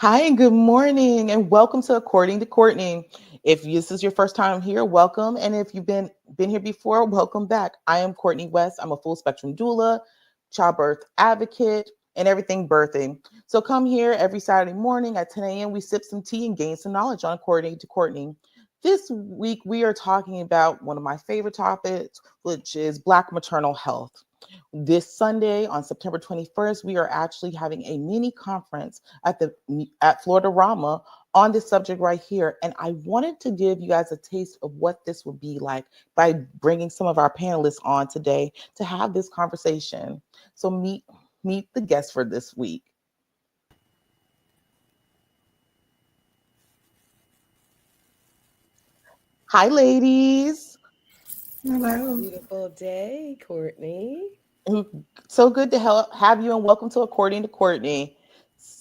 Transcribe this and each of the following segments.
Hi and good morning, and welcome to According to Courtney. If this is your first time here, welcome. And if you've been here before, welcome back. I am Courtney West. I'm a full spectrum doula, childbirth advocate, and everything birthing. So come here every Saturday morning at 10 a.m. We sip some tea and gain some knowledge on According to Courtney. This week we are talking about one of my favorite topics, which is Black maternal health. This Sunday on September 21st, we are actually having a mini conference at Florida Rama on this subject right here. And I wanted to give you guys a taste of what this would be like by bringing some of our panelists on today to have this conversation. So meet the guests for this week. Hi, ladies. Hello. Beautiful day, Courtney. So good to have you and welcome to According to Courtney.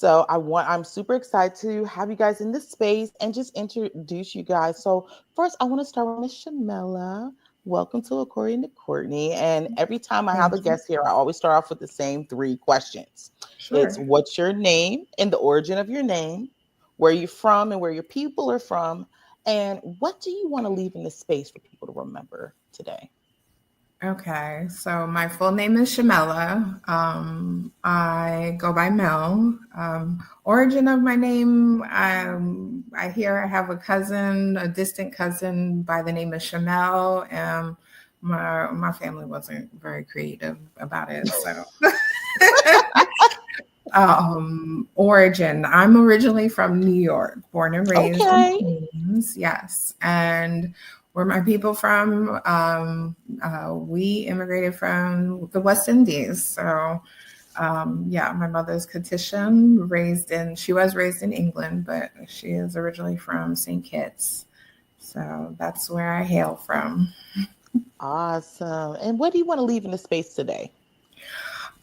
I'm super excited to have you guys in this space and just introduce you guys. So first I want to start with Miss Shamela. Welcome to According to Courtney. And every time I have Thank a you. guest here, I always start off with the same three questions. It's Sure. what's your name and the origin of your name, where you're from and where your people are from, and what do you want to leave in the space for people to remember today? Okay. So my full name is Shamela. I go by Mel. Origin of my name, I hear I have a cousin, a distant cousin by the name of Shamel. My family wasn't very creative about it. So origin. I'm originally from New York, born and raised in Okay. Queens. Yes. And where my people from, we immigrated from the West Indies. So, yeah, my mother's Caucasian, she was raised in England, but she is originally from St. Kitts. So that's where I hail from. Awesome. And what do you want to leave in the space today?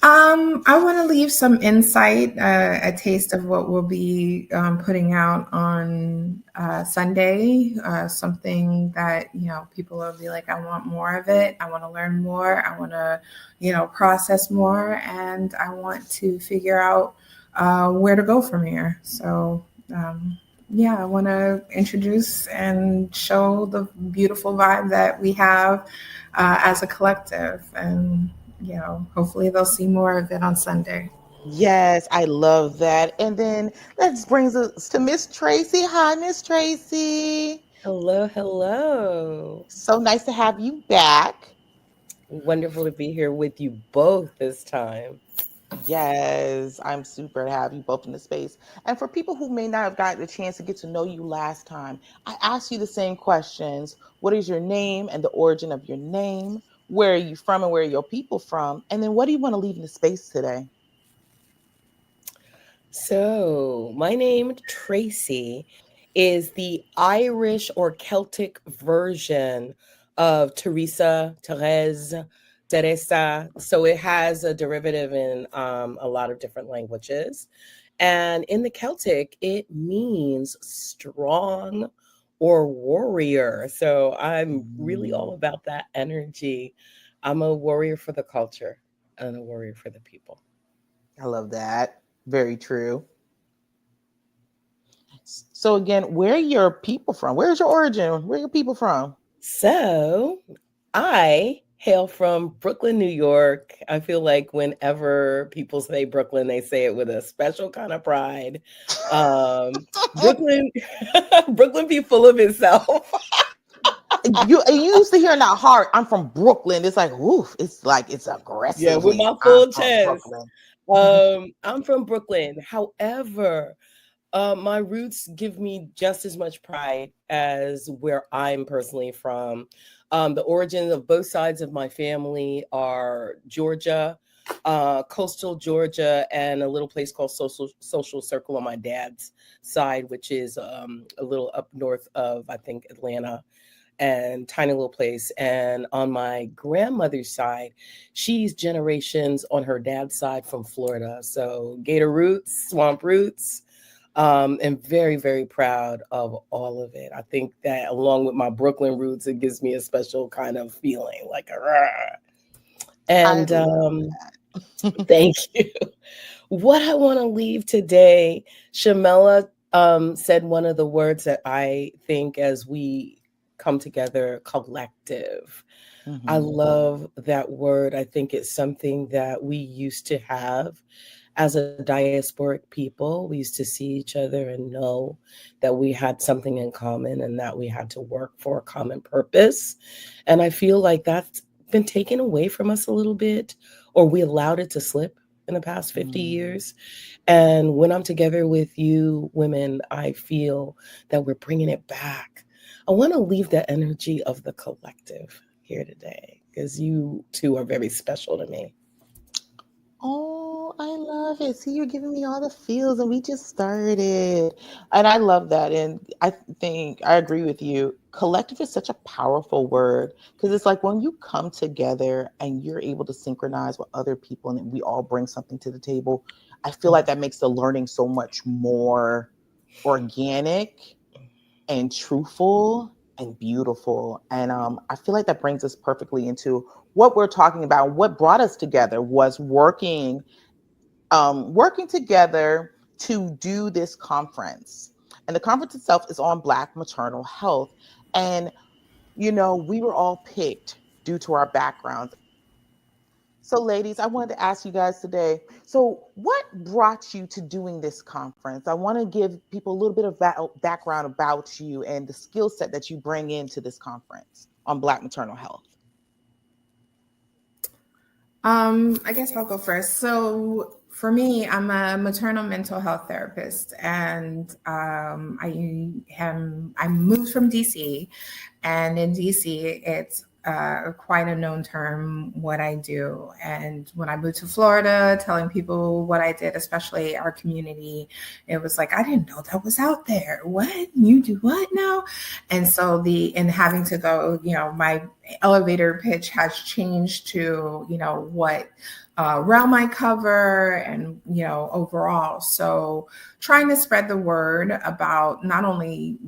I want to leave some insight, a taste of what we'll be putting out on Sunday. Something that people will be like, I want more of it. I want to learn more. I want to, process more, and I want to figure out where to go from here. So. Yeah, I want to introduce and show the beautiful vibe that we have as a collective, and hopefully they'll see more of it on Sunday. Yes, I love that. And then that brings us to Miss Tracy. Hi, Miss Tracy. Hello, hello. So nice to have you back. Wonderful to be here with you both this time. Yes, I'm super to have you both in the space. And for people who may not have gotten the chance to get to know you last time, I asked you the same questions. What is your name and the origin of your name? Where are you from and where are your people from? And then what do you want to leave in the space today? So, my name, Tracy, is the Irish or Celtic version of Therese, Teresa. So, it has a derivative in a lot of different languages. And in the Celtic, it means strong or warrior. So, I'm really all Mm, about that energy. I'm a warrior for the culture and a warrior for the people. I love that. Very true. So again, where are your people from? Where's your origin? Where are your people from? So I hail from Brooklyn, New York. I feel like whenever people say Brooklyn, they say it with a special kind of pride. Brooklyn, Brooklyn be full of itself. You used to hear that hard. I'm from Brooklyn. It's like it's Yeah, with aggressively. my I'm full from chest. Brooklyn. I'm from Brooklyn. However, my roots give me just as much pride as where I'm personally from. The origins of both sides of my family are Georgia, coastal Georgia, and a little place called Social Circle on my dad's side, which is a little up north of, I think, Atlanta, and tiny little place. And on my grandmother's side, she's generations on her dad's side from Florida. So Gator roots, swamp roots, and very, very proud of all of it. I think that along with my Brooklyn roots, it gives me a special kind of feeling like a rah. I And love that. Thank you. What I want to leave today, Shamela said one of the words that I think as we come together, collective. I Mhm. love that word. I think it's something that we used to have as a diasporic people. We used to see each other and know that we had something in common and that we had to work for a common purpose. And I feel like that's been taken away from us a little bit, or we allowed it to slip in the past 50 Mm. years. And when I'm together with you women, I feel that we're bringing it back. I want to leave the energy of the collective here today because you two are very special to me. Oh, I love it. See, you're giving me all the feels, and we just started. And I love that. And I think I agree with you. Collective is such a powerful word because it's like when you come together and you're able to synchronize with other people and we all bring something to the table, I feel like that makes the learning so much more organic and truthful and beautiful. And I feel like that brings us perfectly into what we're talking about. What brought us together was working together to do this conference. And the conference itself is on Black maternal health. And, we were all picked due to our backgrounds. So, ladies, I wanted to ask you guys today. So, what brought you to doing this conference? I want to give people a little bit of background about you and the skill set that you bring into this conference on Black maternal health. I guess I'll go first. So for me, I'm a maternal mental health therapist, and I moved from DC, and in DC, it's quite a known term what I do. And when I moved to Florida, telling people what I did, especially our community, it was like I didn't know that was out there. What you do? What now? And so and having to go, my elevator pitch has changed to, what realm I cover and, overall. So trying to spread the word about not only,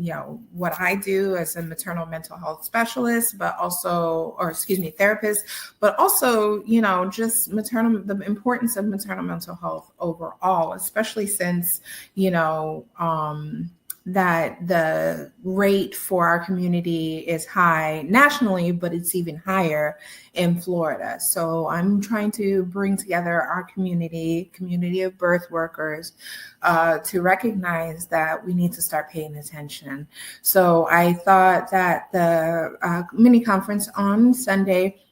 what I do as a maternal mental health specialist, but also, or excuse me, therapist, but also, just the importance of maternal mental health overall, especially since, that the rate for our community is high nationally, but it's even higher in Florida. So I'm trying to bring together our community of birth workers to recognize that we need to start paying attention. So I thought that the mini conference on Sunday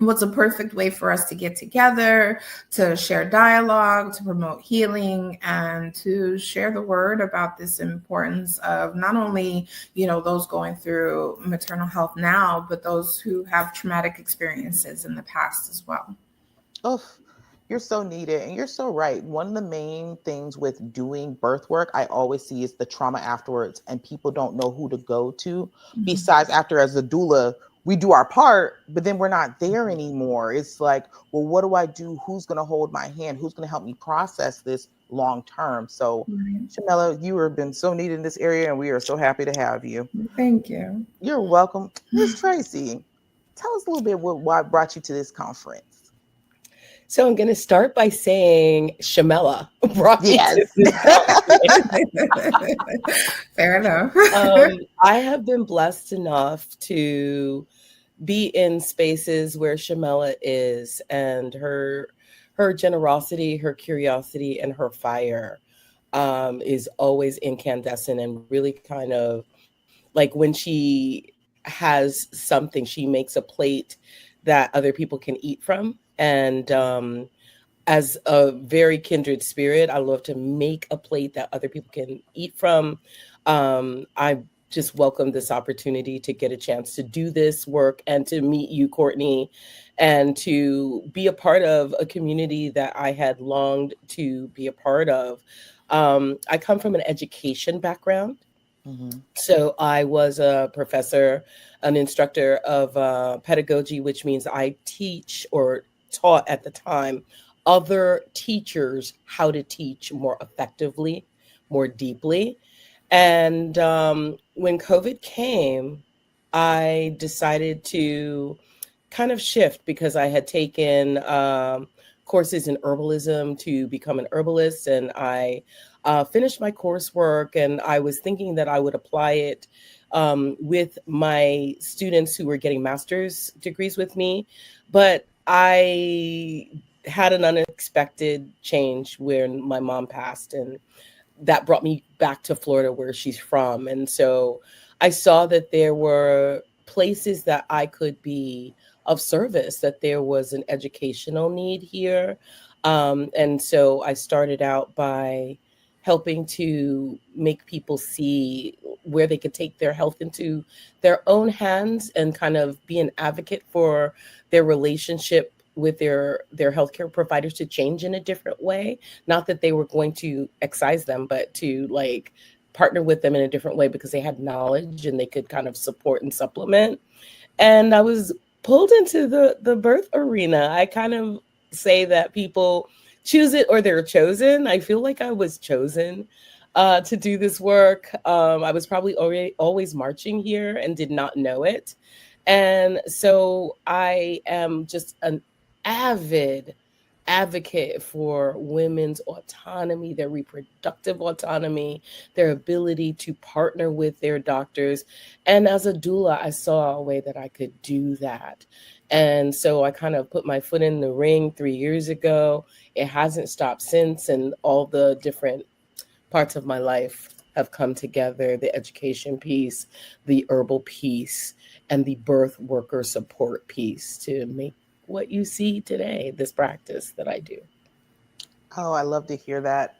was a perfect way for us to get together, to share dialogue, to promote healing, and to share the word about this importance of not only, those going through maternal health now, but those who have traumatic experiences in the past as well. Oh, you're so needed and you're so right. One of the main things with doing birth work, I always see is the trauma afterwards, and people don't know who to go to. Besides, after as a doula, we do our part, but then we're not there anymore. It's like, well, what do I do? Who's going to hold my hand? Who's going to help me process this long term? So, Right. Shamela, you have been so needed in this area, and we are so happy to have you. Thank you. You're welcome. Miss Tracy, tell us a little bit why brought you to this conference. So I'm going to start by saying Shamela brought me to Yes. this conference. Fair enough. I have been blessed enough to be in spaces where Shamela is, and her generosity, her curiosity, and her fire is always incandescent, and really kind of like when she has something, she makes a plate that other people can eat from. And as a very kindred spirit, I love to make a plate that other people can eat from. I just welcome this opportunity to get a chance to do this work and to meet you, Courtney, and to be a part of a community that I had longed to be a part of. I come from an education background. Mm-hmm. So I was a professor, an instructor of pedagogy, which means I teach or taught at the time other teachers how to teach more effectively, more deeply. And when COVID came, I decided to kind of shift because I had taken courses in herbalism to become an herbalist, and I finished my coursework, and I was thinking that I would apply it with my students who were getting master's degrees with me, but I had an unexpected change when my mom passed, and that brought me back to Florida where she's from. And so I saw that there were places that I could be of service, that there was an educational need here. And so I started out by helping to make people see where they could take their health into their own hands and kind of be an advocate for their relationship with their healthcare providers to change in a different way. Not that they were going to excise them, but to like partner with them in a different way because they had knowledge and they could kind of support and supplement. And I was pulled into the birth arena. I kind of say that people choose it or they're chosen. I feel like I was chosen to do this work. I was probably already always marching here and did not know it. And so I am just an avid advocate for women's autonomy, their reproductive autonomy, their ability to partner with their doctors. And as a doula, I saw a way that I could do that. And so I kind of put my foot in the ring 3 years ago. It hasn't stopped since, and all the different parts of my life have come together: the education piece, the herbal piece, and the birth worker support piece to make what you see today, this practice that I do. Oh, I love to hear that.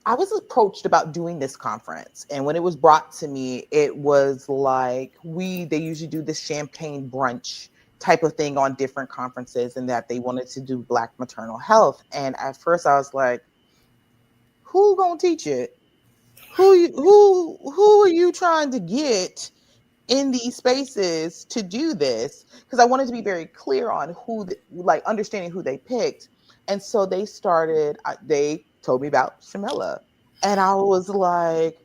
I was approached about doing this conference, and when it was brought to me, it was like they usually do this champagne brunch type of thing on different conferences, and that they wanted to do Black maternal health. And at first I was like, who gonna teach it? Who are you trying to get in these spaces to do this? Because I wanted to be very clear on like understanding who they picked. And so they told me about Shamilla. And I was like,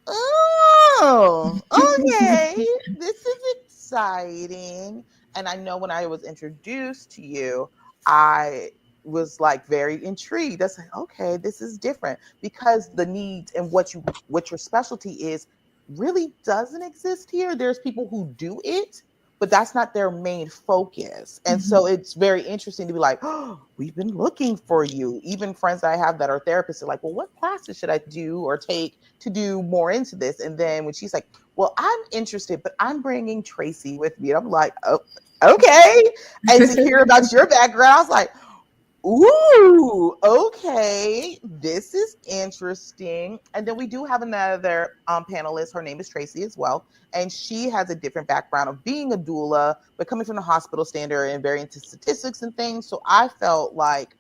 oh, okay, this is exciting. And I know when I was introduced to you, I was like very intrigued. That's like, okay, this is different because the needs and what your specialty is really doesn't exist here. There's people who do it, but that's not their main focus. And so it's very interesting to be like, oh, we've been looking for you. Even friends that I have that are therapists are like, well, what classes should I do or take to do more into this? And then when she's like, well, I'm interested, but I'm bringing Tracy with me. And I'm like, oh, okay. And to hear about your background, I was like, ooh, okay, this is interesting. And then we do have another panelist. Her name is Tracy as well. And she has a different background of being a doula, but coming from the hospital standard and very into statistics and things. So I felt like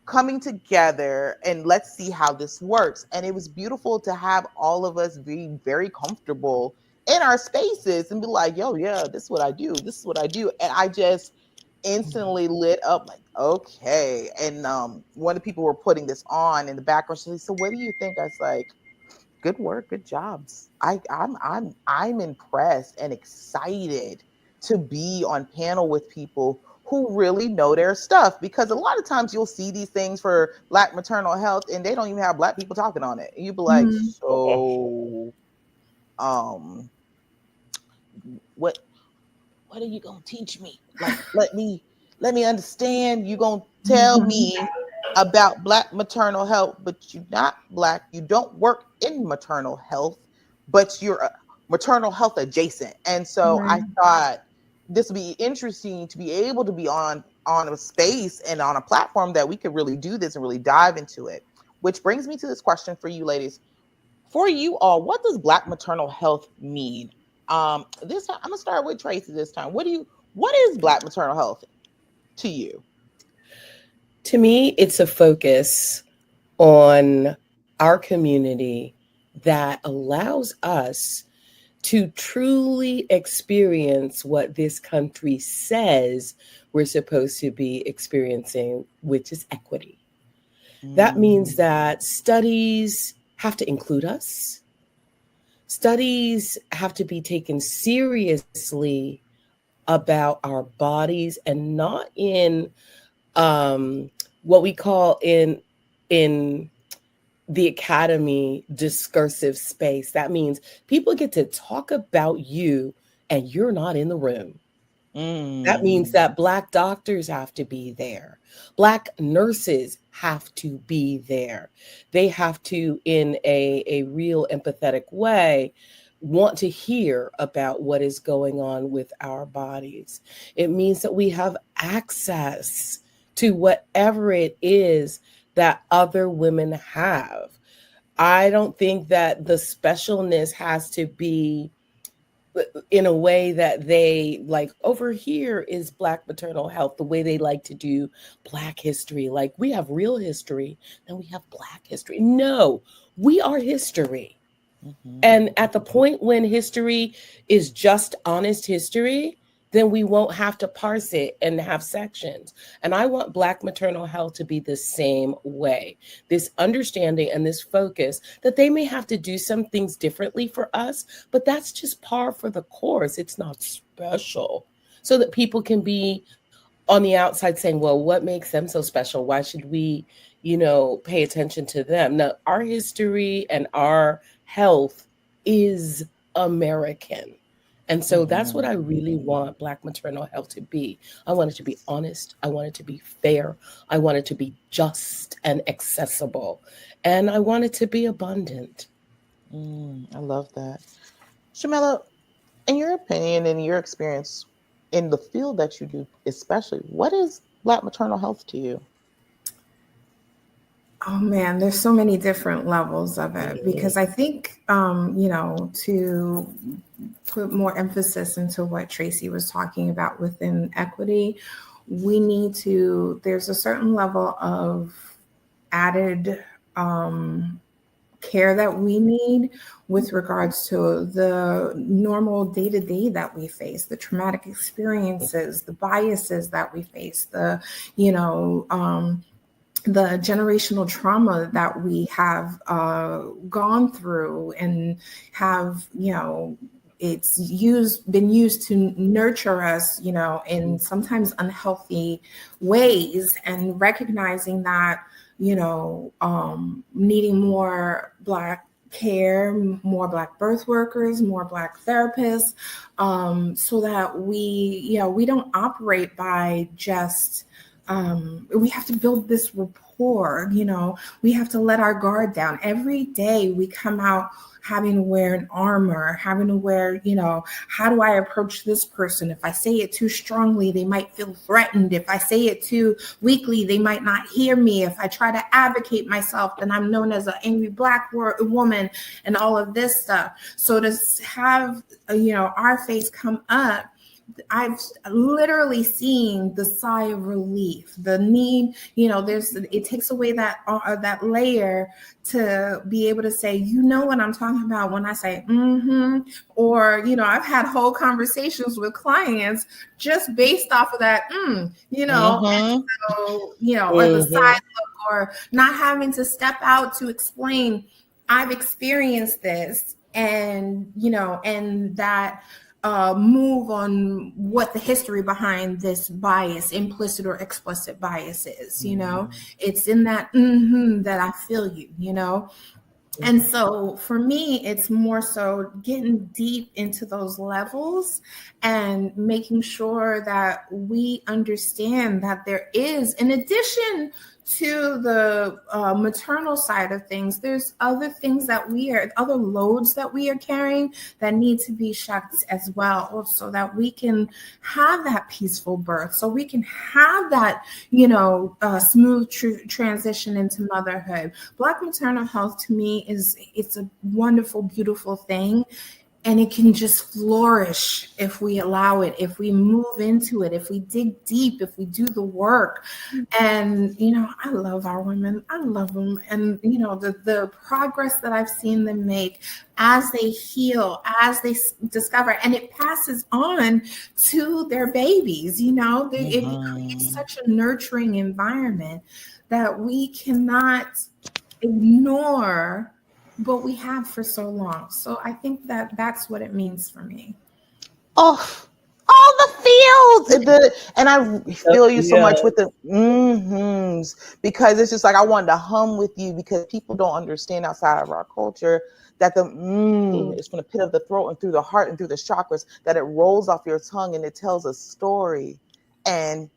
coming together and let's see how this works. And it was beautiful to have all of us be very comfortable in our spaces and be like, yo, yeah, this is what I do. This is what I do. And I just instantly lit up like, okay. And one of the people were putting this on in the background. She said, so what do you think? I was like, good work, good jobs. I'm impressed and excited to be on panel with people who really know their stuff, because a lot of times you'll see these things for Black maternal health and they don't even have Black people talking on it. And you'd be like, so what are you gonna teach me? Like, let me understand. You gonna tell me about Black maternal health, but you're not Black. You don't work in maternal health, but you're maternal health adjacent. And so I thought this would be interesting to be able to be on a space and on a platform that we could really do this and really dive into it. Which brings me to this question for you ladies. For you all, what does Black maternal health mean? This time I'm gonna start with Tracy this time. What is Black maternal health to you? To me, it's a focus on our community that allows us to truly experience what this country says we're supposed to be experiencing, which is equity. That means that studies have to include us. Studies have to be taken seriously about our bodies, and not in what we call in the academy discursive space. That means people get to talk about you and you're not in the room. That means Mm. that Black doctors have to be there. Black nurses have to be there. They have to, in a real empathetic way, want to hear about what is going on with our bodies. It means that we have access to whatever it is that other women have. I don't think that the specialness has to be in a way that they like. Over here is Black maternal health, the way they like to do Black history. Like, we have real history, then we have Black history. No, we are history. Mhm. And at the point when history is just honest history, then we won't have to parse it and have sections. And I want Black maternal health to be the same way. This understanding and this focus that they may have to do some things differently for us, but that's just par for the course. It's not special. So that people can be on the outside saying, well, what makes them so special? Why should we, pay attention to them? Now, our history and our health is American. And so that's what Mhm. I really want Black maternal health to be. I want it to be honest. I want it to be fair. I want it to be just and accessible. And I want it to be abundant. I love that. Shamela, in your opinion, in your experience, in the field that you do, especially, what is Black maternal health to you? Oh man, there's so many different levels of it Mhm. because I think, to put more emphasis into what Tracy was talking about within equity, there's a certain level of added care that we need with regards to the normal day to day that we face, the traumatic experiences, the biases that we face, you know, um, the generational trauma that we have gone through and have, been used to nurture us, in sometimes unhealthy ways, and recognizing that, needing more Black care, more Black birth workers, more Black therapists, so that we don't operate by just we have to build this rapport. We have to let our guard down. Every day we come out having to wear an armor, having to wear, how do I approach this person? If I say it too strongly, they might feel threatened. If I say it too weakly, they might not hear me. If I try to advocate myself, then I'm known as an angry Black woman and all of this stuff. So to have, our face come up, I've literally seen the sigh of relief, the need, it takes away that layer to be able to say, what I'm talking about when I say, or, I've had whole conversations with clients just based off of that, and Mm-hmm. so, or the Mhm. side look, or not having to step out to explain, I've experienced this, and, and that move on what the history behind this bias, implicit or explicit bias is. It's in that that I feel you. And Mhm. so for me, it's more so getting deep into those levels and making sure that we understand that there is, in addition to the maternal side of things, there's other things that other loads that we are carrying that need to be checked as well, so that we can have that peaceful birth, so we can have that, smooth transition into motherhood. Black maternal health to me it's a wonderful, beautiful thing. And it can just flourish if we allow it, if we move into it, if we dig deep, if we do the work. And, I love our women. I love them. And, the progress that I've seen them make as they heal, as they discover, and it passes on to their babies. It's Mm-hmm. such a nurturing environment that we cannot ignore, but we have for so long. So I think that that's what it means for me. Oh, all the feels and I feel you so much Yeah. with the because it's just like I wanted to hum with you because people don't understand outside of our culture that the is from the pit of the throat and through the heart and through the chakras, that it rolls off your tongue and it tells a story. And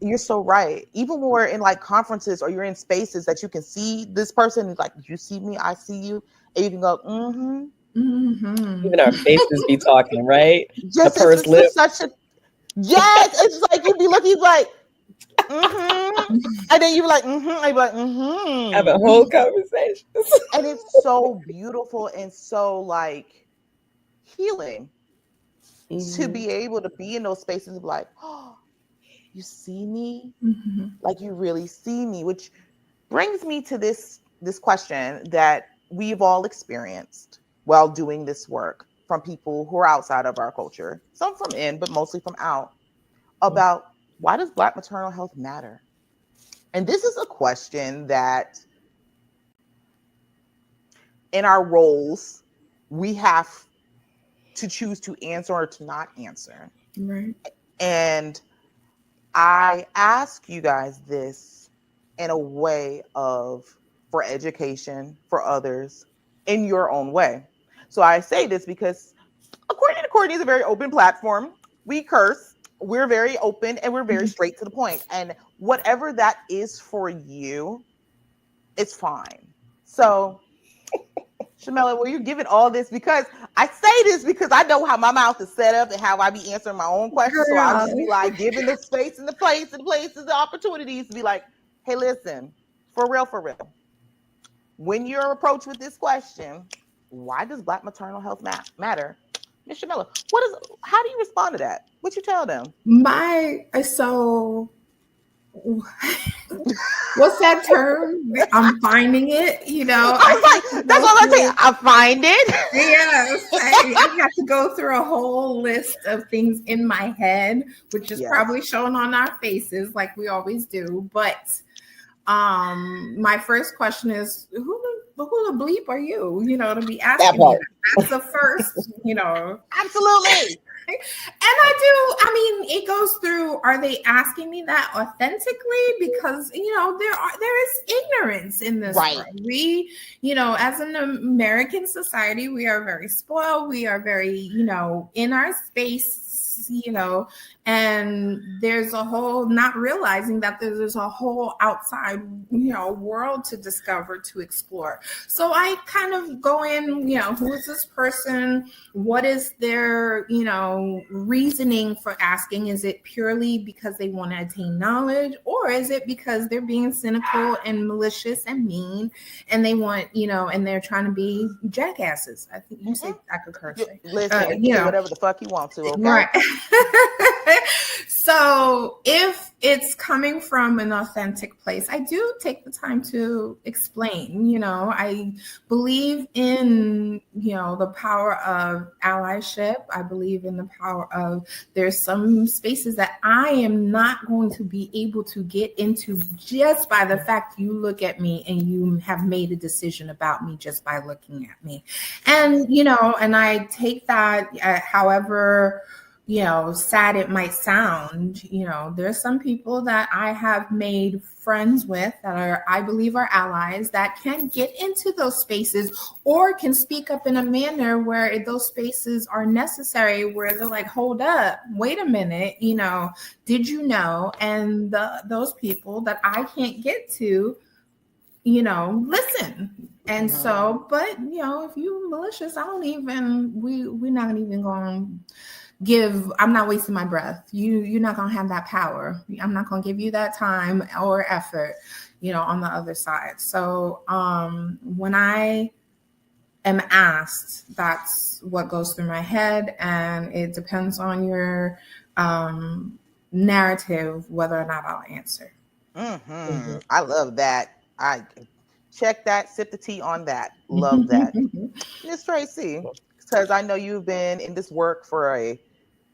you're so right. Even when we're in like conferences or you're in spaces that you can see this person, like you see me, I see you, and you can go, Even our faces be talking, right? The Just pursed it's lip. such a yes. It's like you'd be looking like, and then you be like, and you be like, Have a whole conversation. and it's so beautiful and so like healing to be able to be in those spaces and be like, oh, you see me, like you really see me, which brings me to this question that we've all experienced while doing this work from people who are outside of our culture, some from in, but mostly from out, about why does Black maternal health matter? And this is a question that in our roles, we have to choose to answer or to not answer. Right. And I ask you guys this in a way of for education for others in your own way. So I say this because according to Courtney is a very open platform. We curse, we're very open, and we're very straight to the point. And whatever that is for you, it's fine. So Shamela, will you give it all this? Because I say this because I know how my mouth is set up and how I be answering my own questions. So I'll just be like giving the space and the place and the places, the opportunities to be like, hey, listen, for real. When you're approached with this question, why does Black maternal health matter? Miss Shamela, how do you respond to that? What you tell them? What's that term? I'm finding it, you know. That's all I'm saying. I find it. Yes, I have to go through a whole list of things in my head, which is probably shown on our faces, like we always do. But my first question is, who the bleep are you? You know, to be asking me that. That's the first, you know. Absolutely. I mean, it goes through, are they asking me that authentically? Because, you know, there is ignorance in this world. We, you know, as an American society, we are very spoiled. We are very, you know, in our space, you know, and there's a whole, not realizing that there's a whole outside, you know, world to discover, to explore. So I kind of go in, you know, who is this person? What is their, you know, reasoning for asking? Is it purely because they want to attain knowledge, or is it because they're being cynical and malicious and mean, and they want, you know, and they're trying to be jackasses? I think you say I could curse. Listen, you know, whatever the fuck you want to, okay? Right. So if it's coming from an authentic place, I do take the time to explain. You know, I believe in, you know, the power of allyship. I believe in the power of, there's some spaces that I am not going to be able to get into just by the fact you look at me and you have made a decision about me just by looking at me. And, you know, and I take that, however, you know, sad it might sound, you know, there's some people that I have made friends with that are, I believe, are allies that can get into those spaces or can speak up in a manner where those spaces are necessary, where they're like, hold up, wait a minute, you know, did you know? And those people that I can't get to, you know, listen. And so, but, you know, if you're malicious, we're not even going to I'm not wasting my breath. You're not going to have that power. I'm not going to give you that time or effort, you know, on the other side. So when I am asked, that's what goes through my head. And it depends on your narrative, whether or not I'll answer. I love that. I check that, sip the tea on that. Love that. Miss Tracy, because I know you've been in this work for a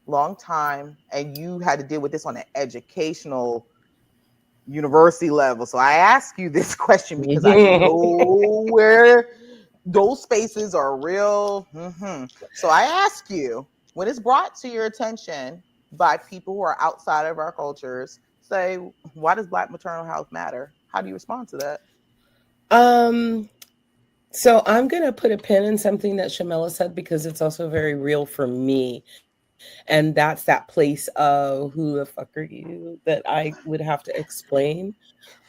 long time and you had to deal with this on an educational university level. So I ask you this question because I know where those spaces are real. So I ask you, when it's brought to your attention by people who are outside of our cultures, say, why does Black maternal health matter? How do you respond to that? So I'm going to put a pin in something that Shamela said because it's also very real for me. And that's that place of who the fuck are you that I would have to explain.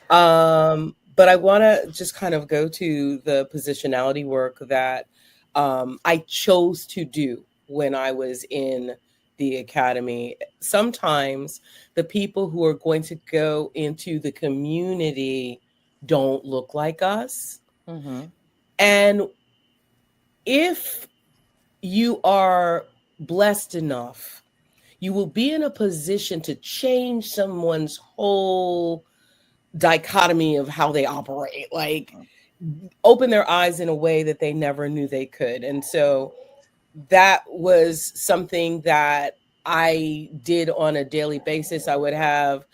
But I want to just kind of go to the positionality work that I chose to do when I was in the academy. Sometimes the people who are going to go into the community don't look like us. Mm-hmm. And if you are blessed enough, you will be in a position to change someone's whole dichotomy of how they operate, like open their eyes in a way that they never knew they could. And so that was something that I did on a daily basis. I would have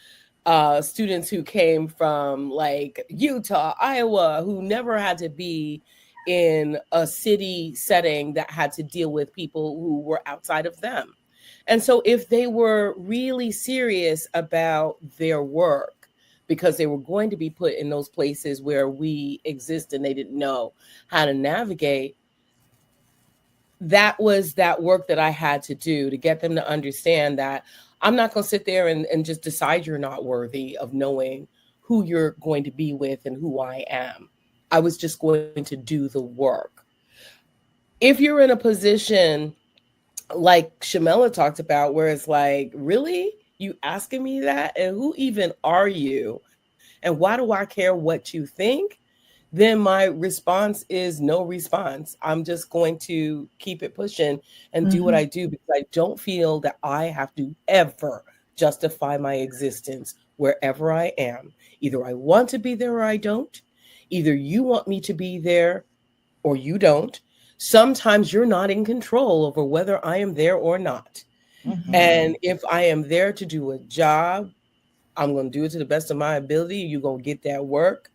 students who came from like Utah, Iowa, who never had to be in a city setting that had to deal with people who were outside of them. And so if they were really serious about their work, because they were going to be put in those places where we exist and they didn't know how to navigate, that was that work that I had to do to get them to understand that I'm not going to sit there and just decide you're not worthy of knowing who you're going to be with and who I am. I was just going to do the work. If you're in a position like Shamela talked about, where it's like, really? You asking me that? And who even are you? And why do I care what you think? Then my response is no response. I'm just going to keep it pushing and do what I do, because I don't feel that I have to ever justify my existence wherever I am. Either I want to be there or I don't. Either you want me to be there or you don't. Sometimes you're not in control over whether I am there or not. Mm-hmm. And if I am there to do a job, I'm going to do it to the best of my ability. You're going to get that work.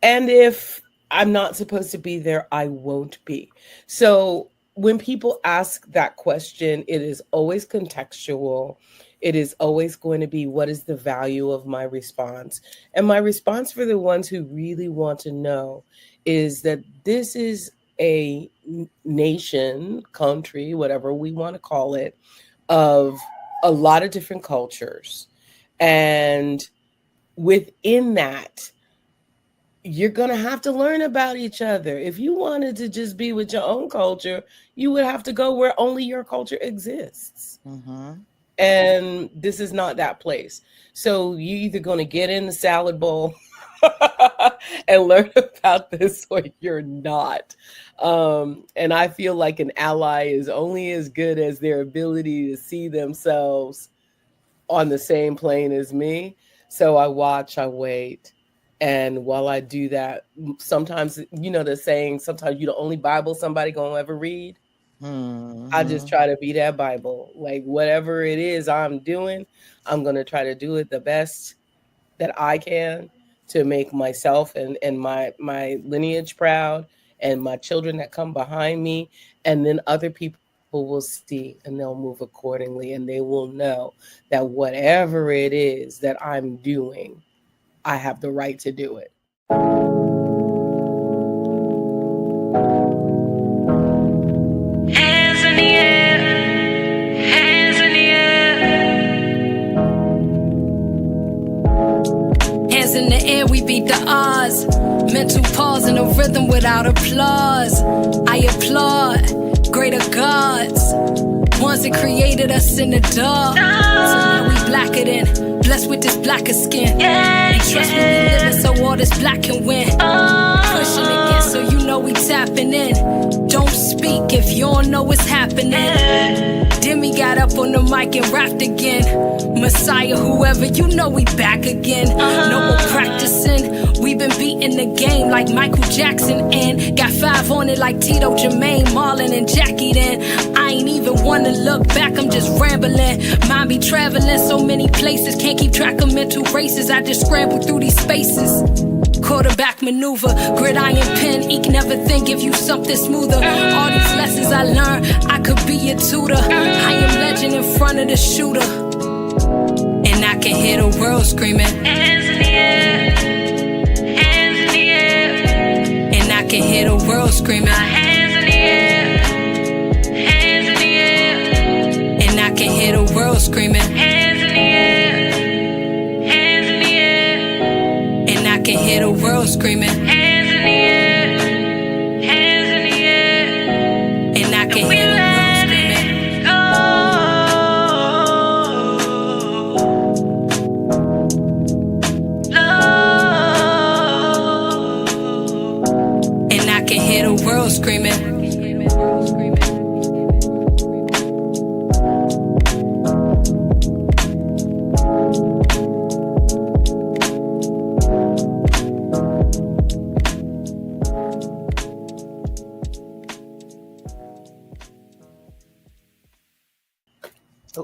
And if I'm not supposed to be there, I won't be. So when people ask that question, it is always contextual. It is always going to be, what is the value of my response? And my response for the ones who really want to know is that this is a nation, country, whatever we want to call it, of a lot of different cultures. And within that, you're going to have to learn about each other. If you wanted to just be with your own culture, you would have to go where only your culture exists. Mm-hmm. And this is not that place. So you're either going to get in the salad bowl and learn about this, or you're not. And I feel like an ally is only as good as their ability to see themselves on the same plane as me. So I watch, I wait. And while I do that, sometimes, you know, the saying, sometimes you're the only Bible somebody gonna ever read. Mm-hmm. I just try to be that Bible. Like whatever it is I'm doing, I'm gonna try to do it the best that I can to make myself and my lineage proud, and my children that come behind me. And then other people will see and they'll move accordingly, and they will know that whatever it is that I'm doing, I have the right to do it. Hands in the air, hands in the air. Hands in the air, we beat the odds. Mental pause in a rhythm without applause. I applaud greater gods, ones that created us in the dark. So now we blacker than, blessed with this blacker skin. And trust me, we living so all this black can win. Pushing again, so you know we tapping in. Don't speak if you don't know what's happening. Demi got up on the mic and rapped again. Messiah, whoever, you know we back again. No more practicing. We been beating the game like Michael Jackson and got 5 on it like Tito, Jermaine, Marlon, and Jackie. Then I ain't even wanna look back. I'm just rambling. Mind be traveling so many places. Can't keep track of mental races. I just scramble through these spaces. Quarterback maneuver, gridiron pen, ink never think give you something smoother. All these lessons I learned, I could be a tutor. I am legend in front of the shooter. And I can hear the world screaming. Hands in the air, hands in the air. And I can hear the world screaming. Hands in the air, hands in the air. And I can hear the world screaming. Hands in the air, hands in the air. And I can hear the world screaming. Hands in the air, hands in the air. And I can hear the world screaming. And I can hear the world screaming.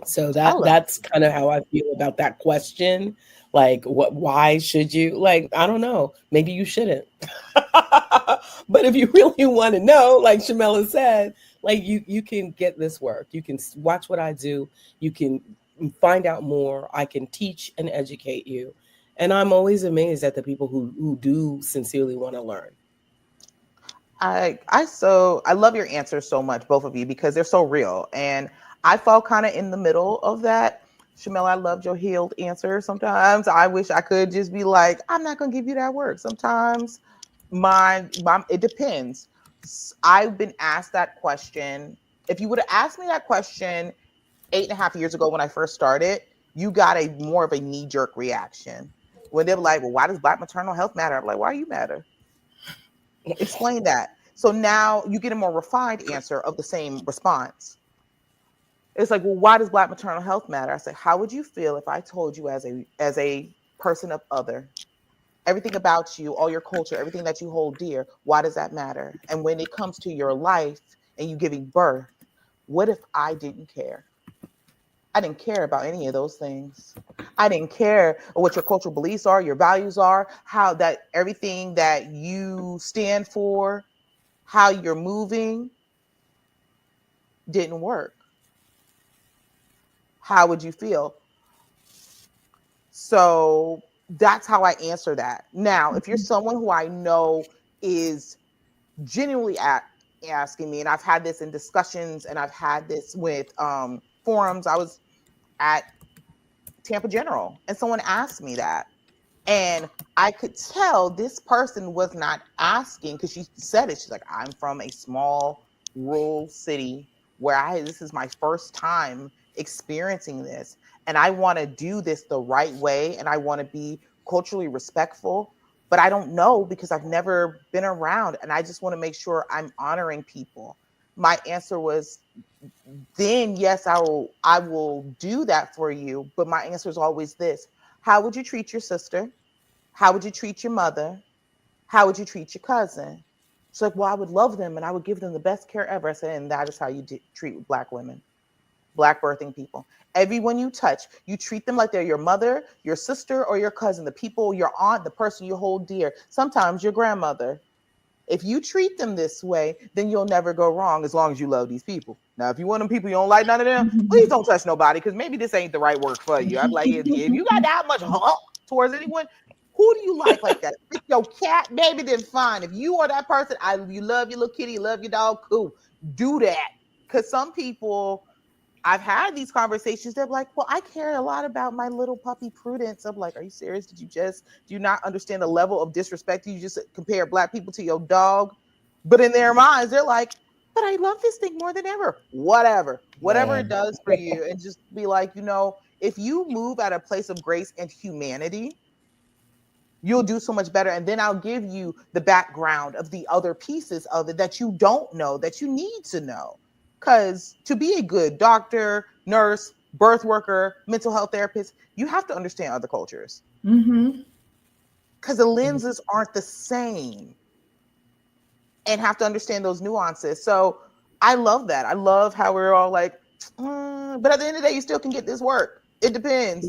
So that's kind of how I feel about that question. Like, why should you? Like, I don't know. Maybe you shouldn't. But if you really want to know, like Shamela said, like you can get this work. You can watch what I do. You can find out more. I can teach and educate you. And I'm always amazed at the people who do sincerely want to learn. I love your answers so much, both of you, because they're so real. And I fall kind of in the middle of that. Shamela, I loved your healed answer. Sometimes I wish I could just be like, I'm not going to give you that work. Sometimes it depends. I've been asked that question. If you would have asked me that question 8.5 years ago when I first started, you got a more of a knee-jerk reaction. When they were like, well, why does Black maternal health matter? I'm like, why do you matter? Explain that. So now you get a more refined answer of the same response. It's like, well, why does Black maternal health matter? I say, how would you feel if I told you as a person of other, everything about you, all your culture, everything that you hold dear, why does that matter? And when it comes to your life and you giving birth, what if I didn't care? I didn't care about any of those things. I didn't care what your cultural beliefs are, your values are, how that everything that you stand for, how you're moving didn't work. How would you feel? So that's how I answer that. Now, if you're someone who I know is genuinely asking me, and I've had this in discussions and I've had this with forums. I was at Tampa General and someone asked me that. And I could tell this person was not asking, because she said it. She's like, I'm from a small rural city where this is my first time experiencing this. And I want to do this the right way. And I want to be culturally respectful. But I don't know, because I've never been around. And I just want to make sure I'm honoring people. My answer was, then yes, I will do that for you. But my answer is always this. How would you treat your sister? How would you treat your mother? How would you treat your cousin? She's like, well, I would love them and I would give them the best care ever. I said, and that is how you treat Black women, Black birthing people. Everyone you touch, you treat them like they're your mother, your sister, or your cousin, the people, your aunt, the person you hold dear, sometimes your grandmother. If you treat them this way, then you'll never go wrong, as long as you love these people. Now, if you want them people, you don't like none of them, please don't touch nobody, because maybe this ain't the right work for you. I'm like, if you got that much towards anyone, who do you like that? If your cat, maybe then fine. If you are that person, you love your little kitty, you love your dog, cool. Do that. Because some people, I've had these conversations, they're like, well, I care a lot about my little puppy Prudence. I'm like, are you serious? Do you not understand the level of disrespect? You just compare Black people to your dog? But in their minds, they're like, but I love this thing more than ever. Whatever it does for you. And just be like, if you move at a place of grace and humanity, you'll do so much better. And then I'll give you the background of the other pieces of it that you don't know, that you need to know. Because to be a good doctor, nurse, birth worker, mental health therapist, you have to understand other cultures. Mm-hmm. Because the lenses aren't the same and have to understand those nuances. So I love that. I love how we're all like, but at the end of the day, you still can get this work. It depends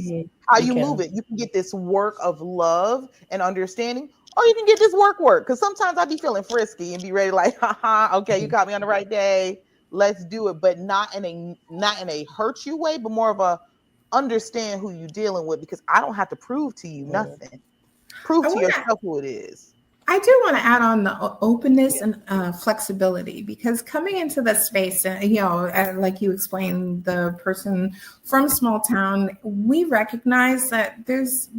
how you move it. You can get this work of love and understanding, or you can get this work. Because sometimes I'd be feeling frisky and be ready, like, haha, okay, you caught me on the right day. Let's do it. But not in a hurt you way, but more of a understand who you're dealing with, because I don't have to prove to you nothing. Prove to yourself who it is. I do want to add on the openness and flexibility, because coming into the space, like you explained, the person from small town, we recognize that there's,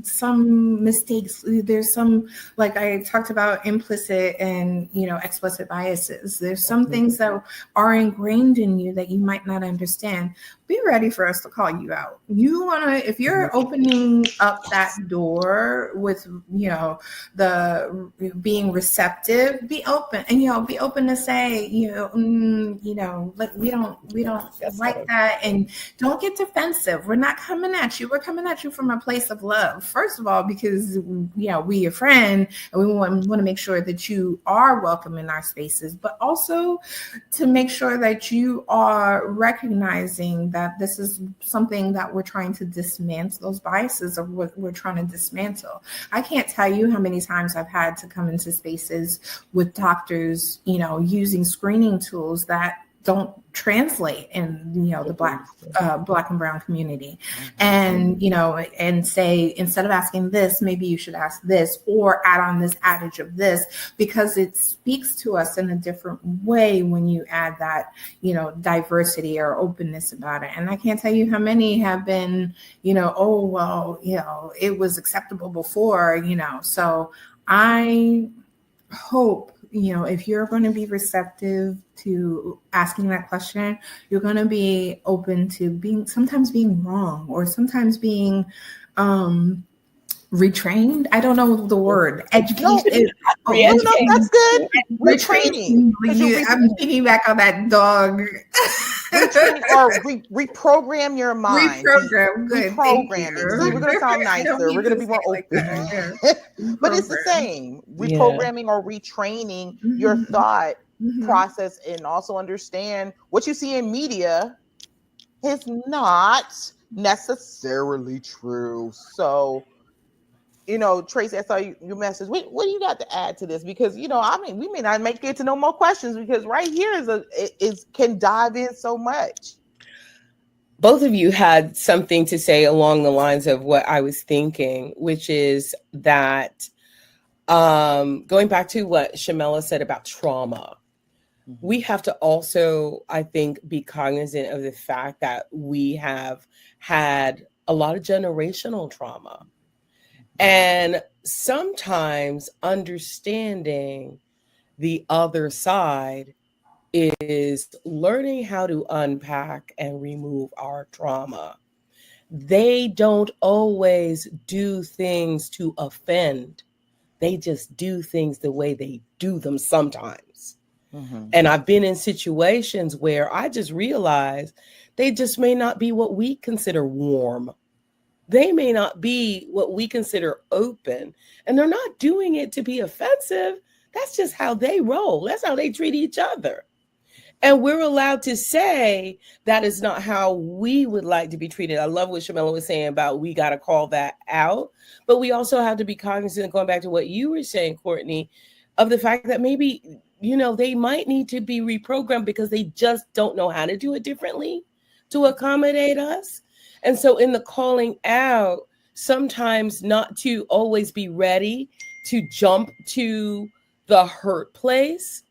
some mistakes. There's some, like I talked about, implicit and, explicit biases. There's some things that are ingrained in you that you might not understand. Be ready for us to call you out. You want to, if you're opening up that door with, the being receptive, be open, and be open to say, we don't like that, and don't get defensive. We're not coming at you. We're coming at you from a place of love, first of all, because we your friend, and we want to make sure that you are welcome in our spaces, but also to make sure that you are recognizing that this is something that we're trying to dismantle. Those biases are what we're trying to dismantle. I can't tell you how many times I've had to come into spaces with doctors, using screening tools that don't translate in, the black and brown community, and, and say, instead of asking this, maybe you should ask this, or add on this adage of this, because it speaks to us in a different way when you add that, diversity or openness about it. And I can't tell you how many have been, oh, well, it was acceptable before, so I hope, if you're going to be receptive to asking that question, you're going to be open to sometimes being wrong, or sometimes being retrained. I don't know the word. Education. That's good. Retraining. I'm thinking back on that dog. Or reprogram your mind. Reprogram. Good. Reprogramming. See, we're going to sound nicer. We're going to be more open. But it's the same. Reprogramming or retraining your thought process, and also understand what you see in media is not necessarily true. So, Tracy, I saw your message. What do you got to add to this? Because, we may not make it to no more questions, because right here can dive in so much. Both of you had something to say along the lines of what I was thinking, which is that going back to what Shamela said about trauma, we have to also, I think, be cognizant of the fact that we have had a lot of generational trauma. And sometimes understanding the other side is learning how to unpack and remove our trauma. They don't always do things to offend. They just do things the way they do them sometimes. And I've been in situations where I just realized they just may not be what we consider warm. They may not be what we consider open, and they're not doing it to be offensive. That's just how they roll. That's how they treat each other. And we're allowed to say that is not how we would like to be treated. I love what Shamela was saying about we got to call that out. But we also have to be cognizant, going back to what you were saying, Courtney, of the fact that maybe, they might need to be reprogrammed because they just don't know how to do it differently to accommodate us. And so in the calling out, sometimes not to always be ready to jump to the hurt place,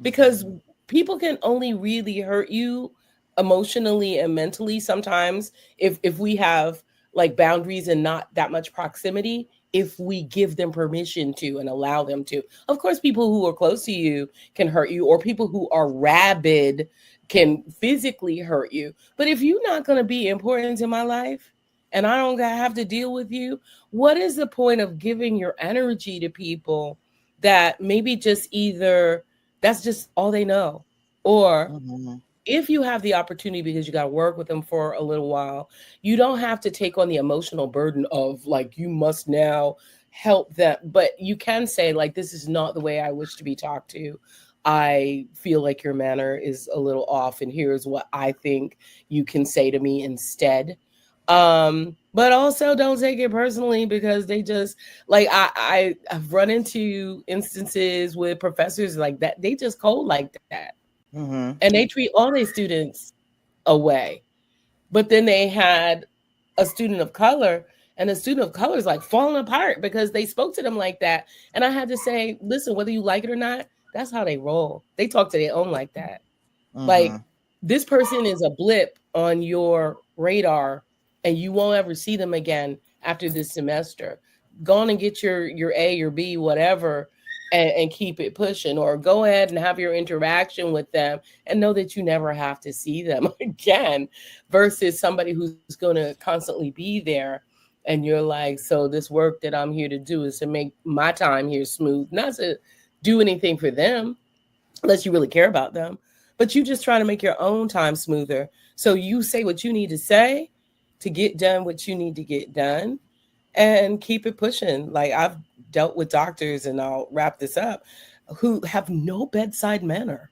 because people can only really hurt you emotionally and mentally sometimes if we have like boundaries and not that much proximity, if we give them permission to and allow them to. Of course, people who are close to you can hurt you, or people who are rabid can physically hurt you. But if you're not going to be important in my life and I don't have to deal with you, what is the point of giving your energy to people that maybe just either that's just all they know, or if you have the opportunity, because you got to work with them for a little while, you don't have to take on the emotional burden of like, you must now help them. But you can say, like, this is not the way I wish to be talked to. I feel like your manner is a little off, and here's what I think you can say to me instead. But also don't take it personally, because they just like I've run into instances with professors like that. They just cold like that. Mm-hmm. And they treat all their students away. But then they had a student of color, and the student of color is like falling apart because they spoke to them like that. And I had to say, listen, whether you like it or not, that's how they roll. They talk to their own like that. Like, Mm-hmm. this person is a blip on your radar, and you won't ever see them again after this semester. Go on and get your A, your B, whatever, and keep it pushing, or go ahead and have your interaction with them and know that you never have to see them again, versus somebody who's going to constantly be there. And you're like, so this work that I'm here to do is to make my time here smooth, not to do anything for them, unless you really care about them, but you just trying to make your own time smoother. So you say what you need to say to get done what you need to get done, and keep it pushing. Like, I've dealt with doctors, and I'll wrap this up, who have no bedside manner.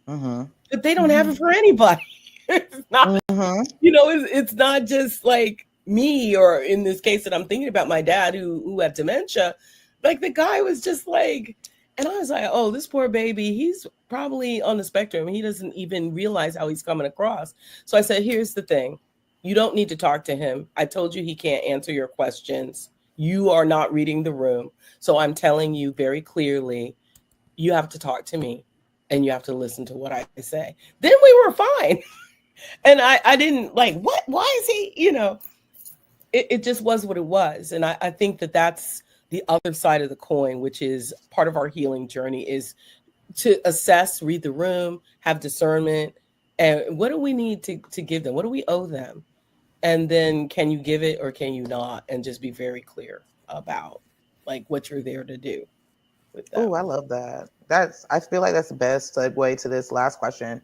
Mm-hmm. But they don't have it for anybody. It's not, Mm-hmm. it's not just like me, or in this case that I'm thinking about, my dad who had dementia. Like, the guy was just like, and I was like, oh, this poor baby, he's probably on the spectrum. He doesn't even realize how he's coming across. So I said, here's the thing. You don't need to talk to him. I told you he can't answer your questions. You are not reading the room. So I'm telling you very clearly, you have to talk to me, and you have to listen to what I say. Then we were fine. And I didn't like, what? Why is he, it just was what it was. And I think that that's the other side of the coin, which is part of our healing journey, is to assess, read the room, have discernment. And what do we need to give them? What do we owe them? And then can you give it or can you not? And just be very clear about like what you're there to do with them. Oh, I love that. I feel like that's the best segue to this last question.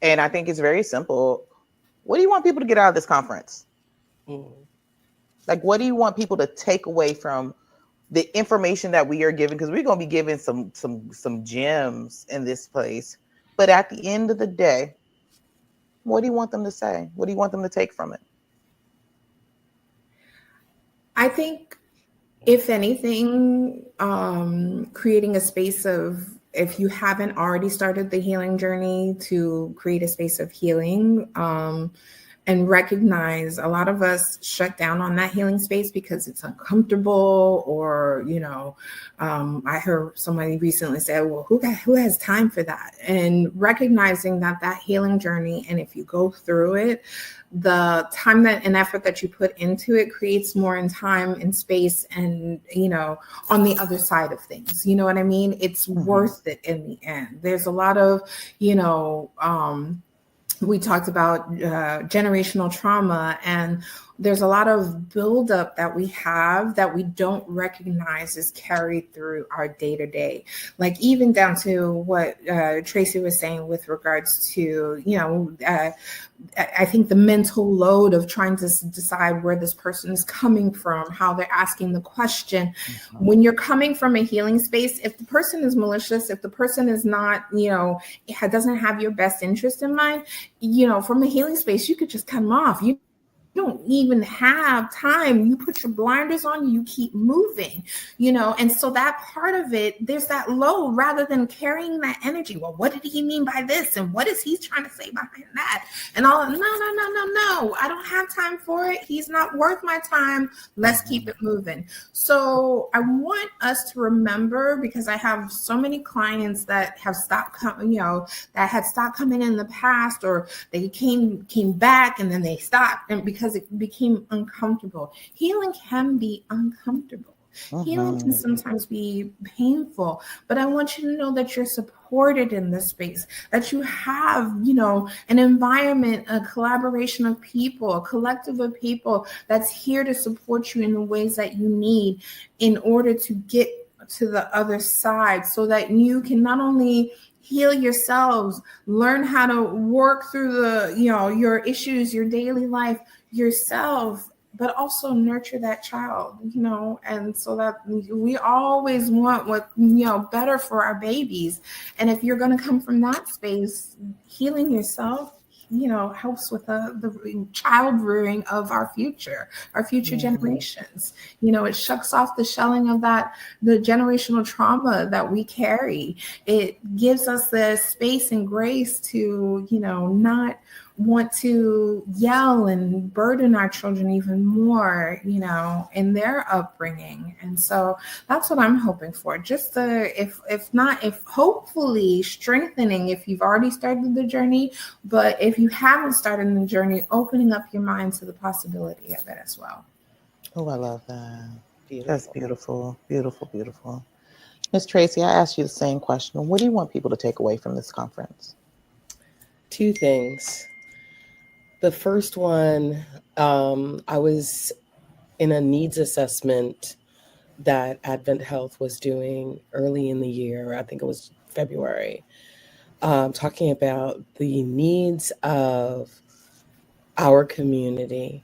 And I think it's very simple. What do you want people to get out of this conference? Mm. Like, what do you want people to take away from the information that we are giving? Because we're going to be giving some gems in this place. But at the end of the day, what do you want them to say? What do you want them to take from it? I think, if anything, creating a space of, if you haven't already started the healing journey, to create a space of healing, and recognize a lot of us shut down on that healing space because it's uncomfortable, or, I heard somebody recently say, well, who has time for that? And recognizing that healing journey, and if you go through it, the time and effort that you put into it creates more in time and space, and, on the other side of things, you know what I mean? It's worth it in the end. There's a lot of, we talked about generational trauma, and there's a lot of buildup that we have that we don't recognize is carried through our day-to-day. Like, even down to what Tracy was saying with regards to, I think the mental load of trying to decide where this person is coming from, how they're asking the question. Mm-hmm. When you're coming from a healing space, if the person is malicious, if the person is not, doesn't have your best interest in mind, from a healing space, you could just cut them off. You don't even have time. You put your blinders on, you keep moving, and so that part of it, there's that load, rather than carrying that energy. Well, what did he mean by this? And what is he trying to say behind that? And all, no, I don't have time for it. He's not worth my time. Let's keep it moving. So I want us to remember, because I have so many clients that have stopped coming, that had stopped coming in the past, or they came back and then they stopped, and because it became uncomfortable. Healing can be uncomfortable. Healing can sometimes be painful, but I want you to know that you're supported in this space, that you have, an environment, a collaboration of people, a collective of people that's here to support you in the ways that you need in order to get to the other side, so that you can not only heal yourselves, learn how to work through the, your issues, your daily life yourself, but also nurture that child, and so that we always want what, better for our babies. And if you're going to come from that space, healing yourself, helps with the child rearing of our future generations. It shucks off the shelling of the generational trauma that we carry. It gives us the space and grace to, not want to yell and burden our children even more, in their upbringing. And so that's what I'm hoping for. Just if hopefully strengthening if you've already started the journey, but if you haven't started the journey, opening up your mind to the possibility of it as well. Oh, I love that. Beautiful. That's beautiful. Beautiful, beautiful. Ms. Tracy, I asked you the same question. What do you want people to take away from this conference? 2 things. The first one, I was in a needs assessment that Advent Health was doing early in the year. I think it was February, talking about the needs of our community.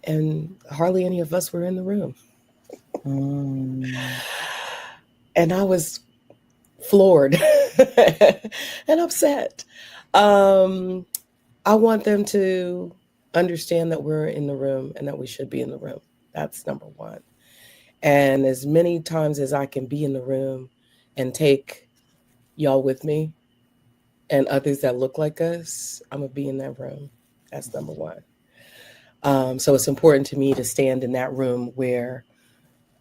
And hardly any of us were in the room. And I was floored and upset. I want them to understand that we're in the room and that we should be in the room. That's number one. And as many times as I can be in the room and take y'all with me and others that look like us, I'm going to be in that room. That's number one. So it's important to me to stand in that room where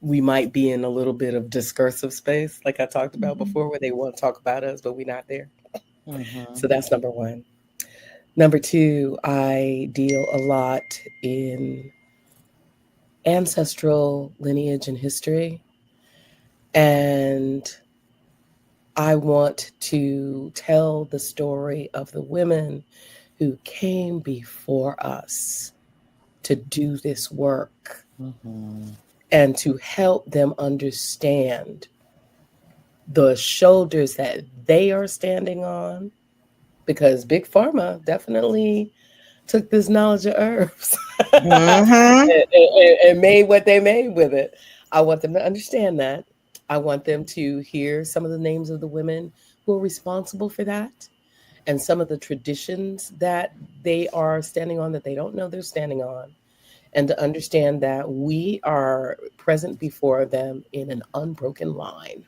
we might be in a little bit of discursive space, like I talked about before, where they want to talk about us, but we're not there. So that's number one. Number two, I deal a lot in ancestral lineage and history. And I want to tell the story of the women who came before us to do this work and to help them understand the shoulders that they are standing on, because Big Pharma definitely took this knowledge of herbs and made what they made with it. I want them to understand that. I want them to hear some of the names of the women who are responsible for that and some of the traditions that they are standing on that they don't know they're standing on, and to understand that we are present before them in an unbroken line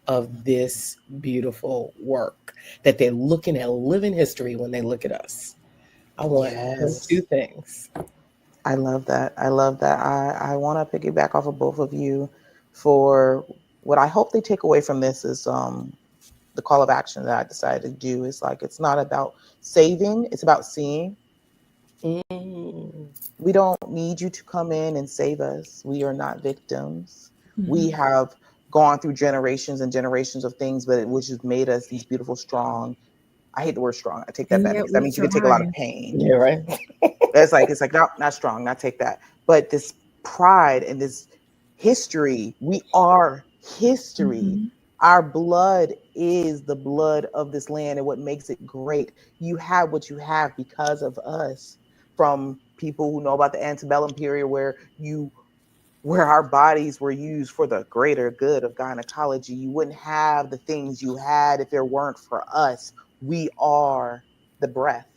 of this beautiful work, that they're looking at living history when they look at us. I want those 2 things. I love that. I love that. I want to piggyback off of both of you for what I hope they take away from this is the call of action that I decided to do is like, it's not about saving, it's about seeing. We don't need you to come in and save us. We are not victims. We have gone through generations and generations of things, but which has made us these beautiful, strong. I hate the word strong. I take that back because that means you can take a lot of pain. Yeah, right. It's like not strong, not take that. But this pride and this history, we are history. Our blood is the blood of this land and what makes it great. You have what you have because of us. From people who know about the antebellum period where our bodies were used for the greater good of gynecology. You wouldn't have the things you had if there weren't for us. We are the breath.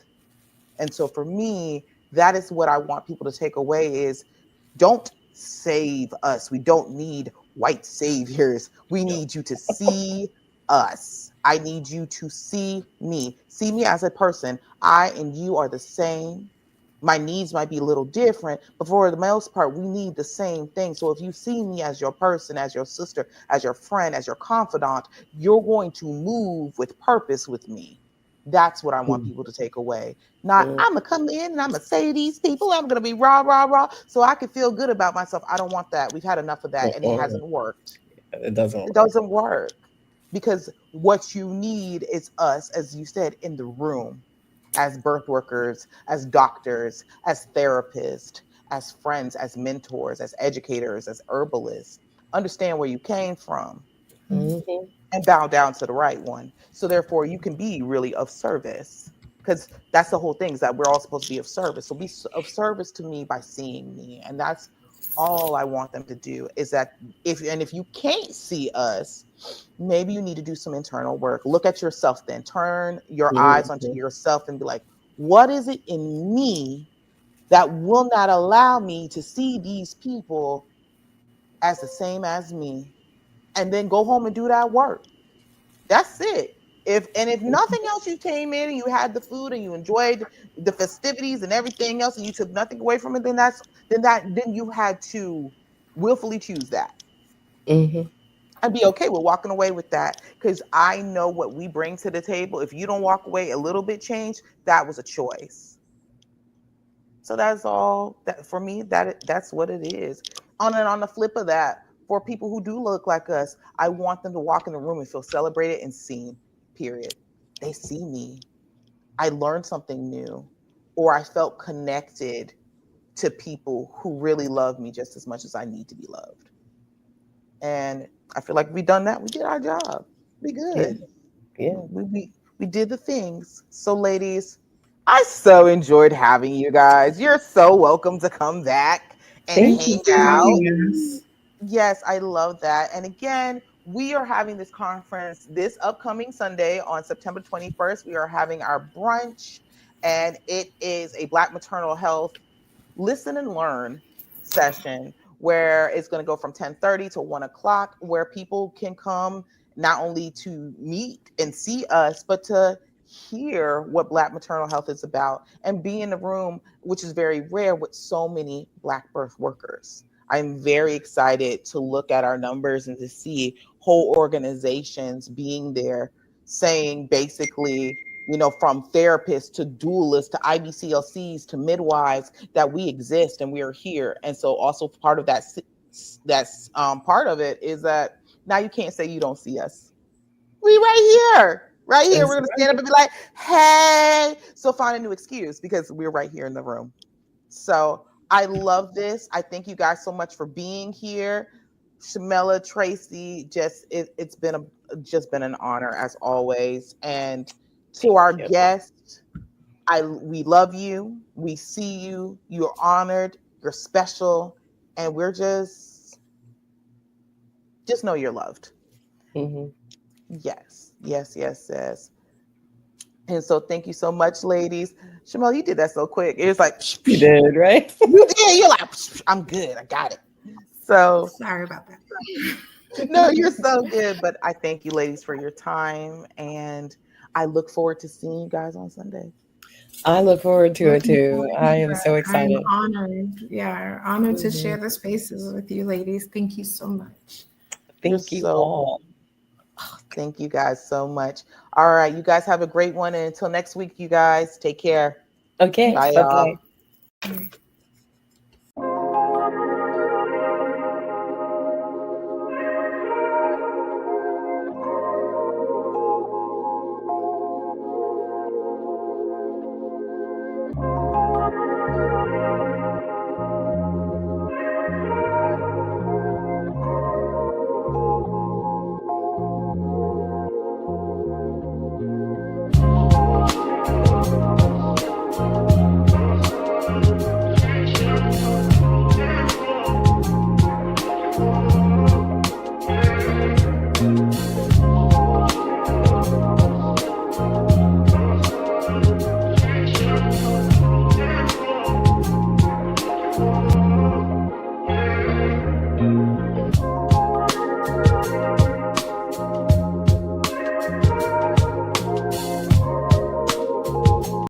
And so for me, that is what I want people to take away is don't save us. We don't need white saviors. We need you to see us. I need you to see me. See me as a person. I and you are the same. My needs might be a little different, but for the most part, we need the same thing. So if you see me as your person, as your sister, as your friend, as your confidant, you're going to move with purpose with me. That's what I want people to take away. Not, I'm going to come in and I'm going to say to these people, I'm going to be rah, rah, rah, so I can feel good about myself. I don't want that. We've had enough of that, and it hasn't worked. It doesn't work. It doesn't work. Because what you need is us, as you said, in the room, as birth workers, as doctors, as therapists, as friends, as mentors, as educators, as herbalists. Understand where you came from. and bow down to the right one. So therefore you can be really of service, because that's the whole thing, is that we're all supposed to be of service. So be of service to me by seeing me. And that's all I want them to do, is that if you can't see us, maybe you need to do some internal work. Look at yourself, then turn your eyes onto yourself and be like, what is it in me that will not allow me to see these people as the same as me? And then go home and do that work. That's it. If nothing else, you came in and you had the food and you enjoyed the festivities and everything else, and you took nothing away from it, then you had to willfully choose that. Mm-hmm. And be okay with walking away with that, because I know what we bring to the table. If you don't walk away a little bit changed, that was a choice. So that's all that for me. That's what it is. On the flip of that, for people who do look like us, I want them to walk in the room and feel celebrated and seen. Period. They see me. I learned something new, or I felt connected to people who really love me just as much as I need to be loved. And I feel like we done that. We did our job. We good. Yeah. We did the things. So, ladies, I so enjoyed having you guys. You're so welcome to come back and Thank you hang For out. having us. Yes, I love that. And again, we are having this conference this upcoming Sunday on September 21st. We are having our brunch, and it is a Black maternal health listen and learn session, where it's going to go from 10:30 to 1 o'clock, where people can come not only to meet and see us, but to hear what Black maternal health is about and be in the room, which is very rare, with so many Black birth workers. I'm very excited to look at our numbers and to see whole organizations being there, saying basically, from therapists to doulas to IBCLCs to midwives, that we exist and we are here. And so also part of that's part of it is that now you can't say you don't see us. We right here. Right here. We're going to stand up and be like, hey. So find a new excuse, because we're right here in the room. So I love this. I thank you guys so much for being here. Shamela, Tracy, it's been an honor as always. And to our guests, we love you. We see you. You're honored. You're special, and we're just know you're loved. Mm-hmm. Yes, yes, yes, yes. And so thank you so much, ladies. Shamel, you did that so quick. It was like, You did, right? You did. You're like, I'm good. I got it. So Sorry about that. no, you're so good. But I thank you, ladies, for your time, and I look forward to seeing you guys on Sunday. I look forward to it too. I am so excited. I'm honored. Yeah, honored to share the spaces with you, ladies. Thank you so much. Thank you all. Thank you guys so much. All right, you guys have a great one. And until next week, you guys take care. Okay. Bye, Bye-bye. y'all.